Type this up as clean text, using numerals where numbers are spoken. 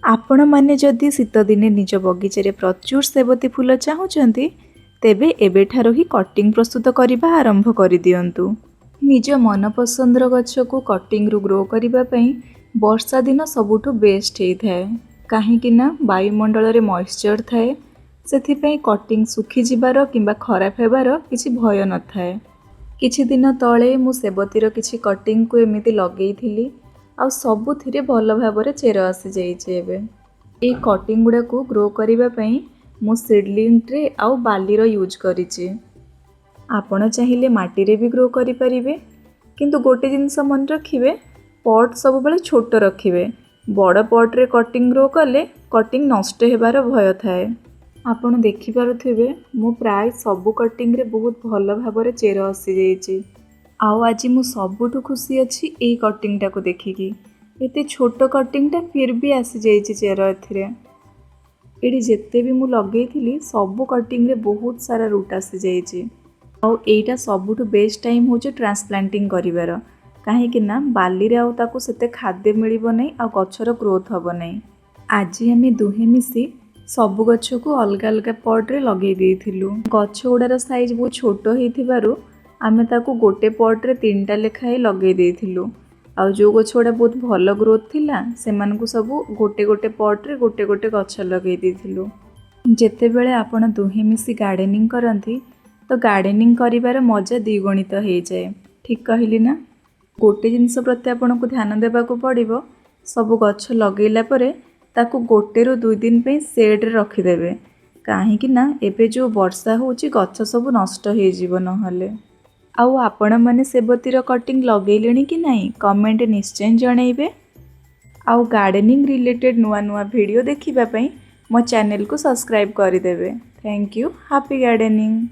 आपण माने जदि शीत दिने निज बगीचे प्रचुर सेबती फूल चाहूँगी तेबे एबेठारु ही कटिंग प्रस्तुत करने आरंभ कर दियंतु। निज मनपसंदर गछ को कटिंग रु ग्रो करने वर्षा दिन सबुठु बेस्ट होता है कहीं वायुमंडल रे मॉइस्चर थाए से कटिंग सुखी जीवार किंबा खराब हेबार किछि भय न थाए। किछि दिन तले मु सेबतीर किछि कटिंग को एमिति लगेइथिली आउ सबुथिरे भल भाबरे चेर आसी जाइछे। एबे ए कटिंग गुडा को ग्रो करिबा पई मु सीडलिंग ट्रे आउ बालीर यूज करिछि। आपण चाहिले माटी रे भी ग्रो करि परिबे किंतु गोटे जिंस मन रखिबे पॉट सब बेले छोट रखिबे। बड़ पॉट रे कटिंग ग्रो कले कटिंग नष्ट हेबार भय थाए। आपण देखि पारुथिबे मु प्राय सबु कटिंग रे बहुत भल भाबरे चेर आसी जाइछि। आउ आज मु सबुठु खुशी अच्छी ए कटिंग टा को देखिकी। एते छोट कटिंग टा फिर भी आसी जाइछि चेर एथिरे। एडी जेते भी मु लगेइथिली सबु कटिंग रे बहुत सारा रूट आसी जाइछि। आउ एटा सबुठु बेस्ट टाइम होचे ट्रांसप्लांटिंग करिवार काहे कि ना बाली रे आउ ताको सेते खाद्य मिलिबो नै आ गछर ग्रोथ हबो नै। आज आमे दुहे मिसी सबु गछ को अलग अलग पॉट रे लगेइ देइथिलु। गछ उडार साइज बहुत छोट हेइथिबारु आमे ताको गोटे पॉट रे 3टा लेखाए लगेइ देइथिलु। आउ जो गछ उडा बहुत भल ग्रोथ थिला सेमान को सब गोटे गोटे पॉट रे गोटे गोटे गछ लगेइ देइथिलु। जेते बेले आपण दुहे मिसी गार्डनिंग करंती तो गार्डनिंग करिवार मजा द्विगुणित हो जाए। ठीक कहली ना? गोटे जिनस प्रति आपण को ध्यान देबा को पड़िबो। सब गछ लगेइला परे ताको गोटे रु 2 दिन पे शेड रे रखि देबे काहे कि ना एबे जो वर्षा होची गछ सब नष्ट हो जिवो नहले। आउ आपण माने सेबतीर कटिंग लगेइलेनी कि नहीं कमेंट निश्चय जणाइबे। आउ गार्डनिंग रिलेटेड नुआ नुआ वीडियो देखिबा पई मो चैनल को सब्सक्राइब करि देबे। Thank you. Happy gardening.